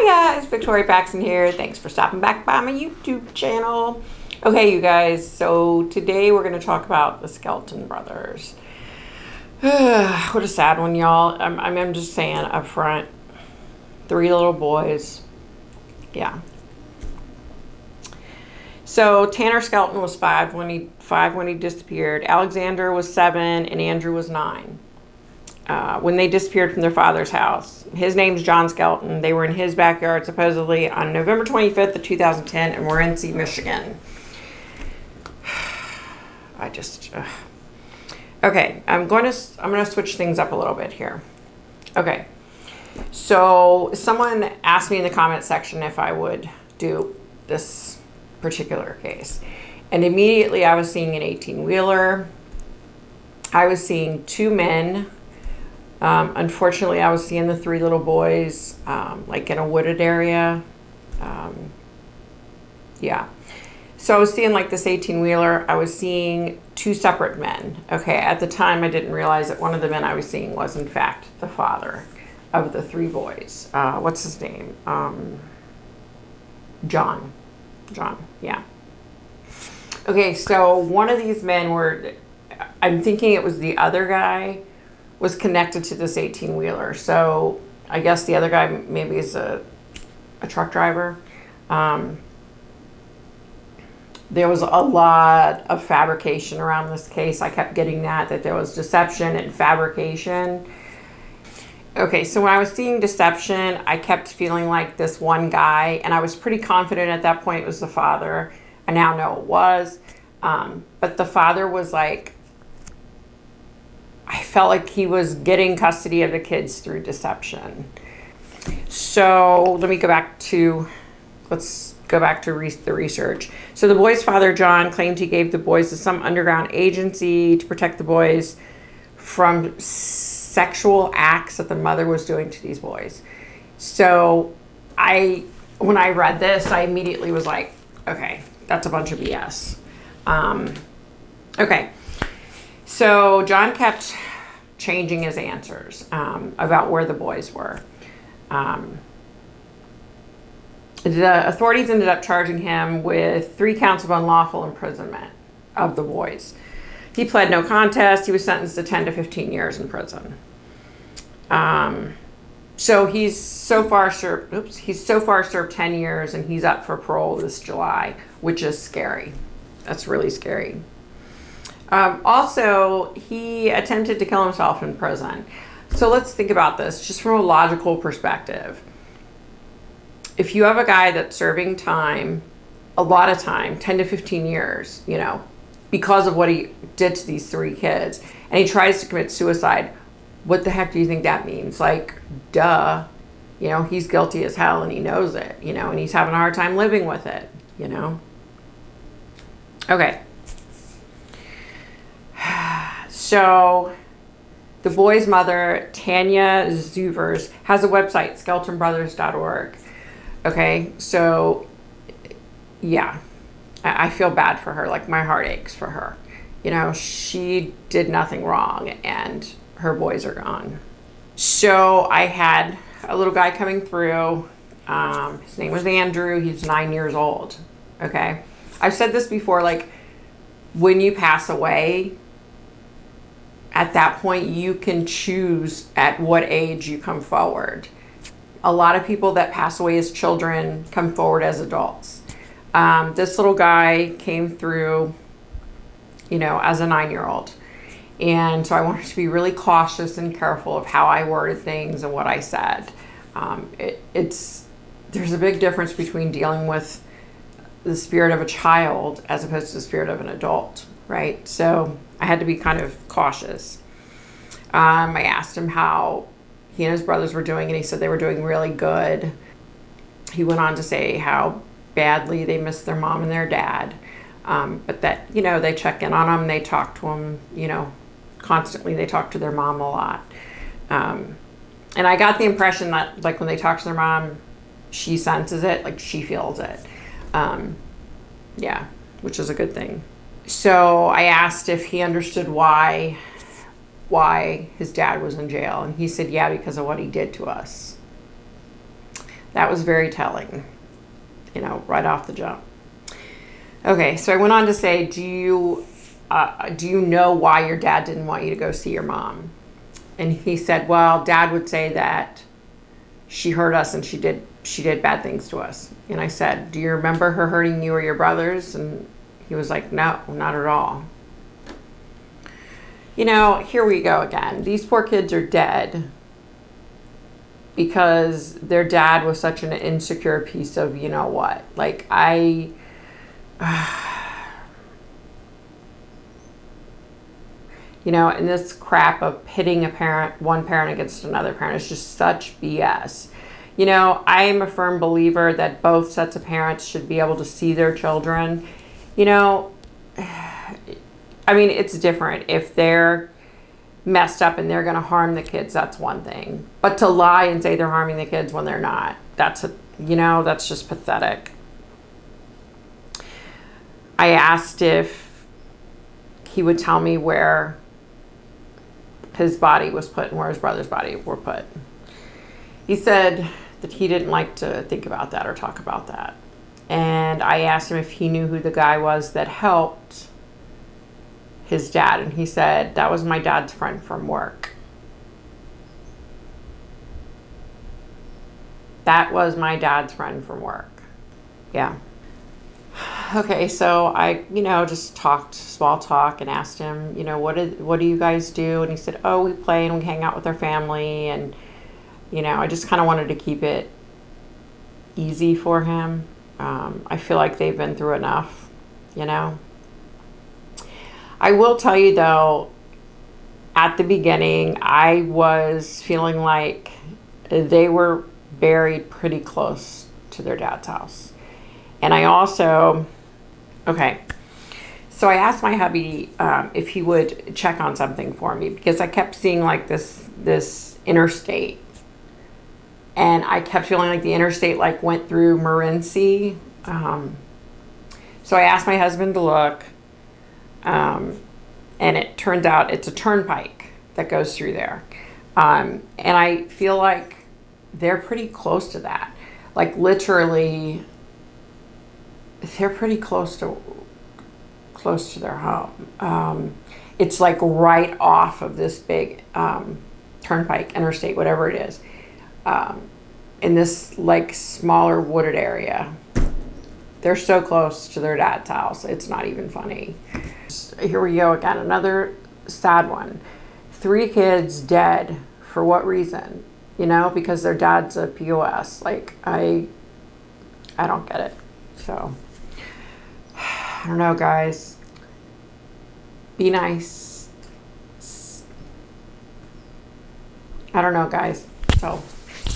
Hi guys, Victoria Paxton here. Thanks for stopping back by my YouTube channel. Okay, you guys, so today we're going to talk about the Skelton Brothers. What a sad one, y'all. I'm just saying up front. 3 little boys. Yeah. So Tanner Skelton was 5 when he disappeared. Alexander was 7 and Andrew was 9. When they disappeared from their father's house. His name's John Skelton. They were in his backyard supposedly on November 25th of 2010 in Morenci, Michigan. Okay, I'm going to switch things up a little bit here. Okay. So someone asked me in the comment section if I would do this particular case. And immediately I was seeing an 18-wheeler. I was seeing 2 men. Unfortunately, I was seeing the 3 little boys, like in a wooded area. Yeah. So I was seeing like this 18-wheeler. I was seeing 2 separate men. Okay. At the time, I didn't realize that one of the men I was seeing was in fact the father of the 3 boys. What's his name? John. Yeah. Okay. So one of these men I'm thinking it was the other guy was connected to this 18-wheeler. So I guess the other guy maybe is a truck driver. There was a lot of fabrication around this case. I kept getting that there was deception and fabrication. Okay, so when I was seeing deception, I kept feeling like this one guy, and I was pretty confident at that point it was the father. I now know it was. But the father was like, I felt like he was getting custody of the kids through deception. So let's go back to the research. So the boys' father, John, claimed he gave the boys to some underground agency to protect the boys from sexual acts that the mother was doing to these boys. So when I read this, I immediately was like, okay, that's a bunch of BS. Okay. So John kept changing his answers about where the boys were. The authorities ended up charging him with 3 counts of unlawful imprisonment of the boys. He pled no contest. He was sentenced to 10 to 15 years in prison. So he's so far served 10 years, and he's up for parole this July, which is scary. That's really scary. Also, he attempted to kill himself in prison. So let's think about this just from a logical perspective. If you have a guy that's serving time, a lot of time, 10 to 15 years, because of what he did to these 3 kids, and he tries to commit suicide, what the heck do you think that means? Like, duh, he's guilty as hell and he knows it, and he's having a hard time living with it, Okay. So the boy's mother, Tanya Zuvers, has a website, skeltonbrothers.org. Okay, so yeah, I feel bad for her. Like, my heart aches for her. She did nothing wrong and her boys are gone. So I had a little guy coming through. His name was Andrew. He's 9 years old. Okay, I've said this before, like, when you pass away, at that point, you can choose at what age you come forward. A lot of people that pass away as children come forward as adults. This little guy came through, as a 9-year-old. And so I wanted to be really cautious and careful of how I worded things and what I said. There's a big difference between dealing with the spirit of a child as opposed to the spirit of an adult, right? So I had to be kind of cautious. I asked him how he and his brothers were doing, and he said they were doing really good. He went on to say how badly they missed their mom and their dad, but that, they check in on them, they talk to them, constantly. They talk to their mom a lot. And I got the impression that, like, when they talk to their mom, she senses it, like, she feels it. Yeah, which is a good thing. So I asked if he understood why his dad was in jail, and he said, yeah, because of what he did to us. That was very telling, you know, right off the jump. Okay, so I went on to say, do you know why your dad didn't want you to go see your mom? And he said, well, Dad would say that she hurt us and she did bad things to us. And I said, do you remember her hurting you or your brothers? And he was like, no, not at all. You know, here we go again. These poor kids are dead because their dad was such an insecure piece of, you know what? Like, you know, and this crap of pitting one parent against another parent is just such BS. You know, I am a firm believer that both sets of parents should be able to see their children. You know, I mean, it's different. If they're messed up and they're going to harm the kids, that's one thing. But to lie and say they're harming the kids when they're not, that's just pathetic. I asked if he would tell me where his body was put and where his brother's body were put. He said that he didn't like to think about that or talk about that. And I asked him if he knew who the guy was that helped his dad. And he said, that was my dad's friend from work. That was my dad's friend from work. Yeah. Okay, so I, you know, just talked small talk and asked him, you know, what do you guys do? And he said, oh, we play and we hang out with our family. And, you know, I just kind of wanted to keep it easy for him. I feel like they've been through enough, you know. I will tell you, though, at the beginning, I was feeling like they were buried pretty close to their dad's house. And I also, okay, so I asked my hubby if he would check on something for me, because I kept seeing like this interstate. And I kept feeling like the interstate like went through Morenci. So I asked my husband to look. And it turns out it's a turnpike that goes through there. And I feel like they're pretty close to that. Like literally, they're pretty close to their home. It's like right off of this big turnpike, interstate, whatever it is, in this like smaller wooded area. They're so close to their dad's house. It's not even funny. Here we go again. Another sad one. 3 kids dead. For what reason? You know, because their dad's a POS. Like, I don't get it. So, I don't know, guys. Be nice. I don't know, guys. So,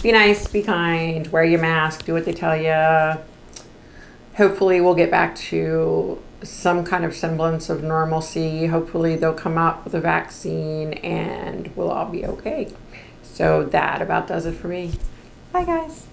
be nice, be kind, wear your mask, do what they tell you. Hopefully we'll get back to some kind of semblance of normalcy. Hopefully they'll come out with a vaccine and we'll all be okay. So that about does it for me. Bye, guys.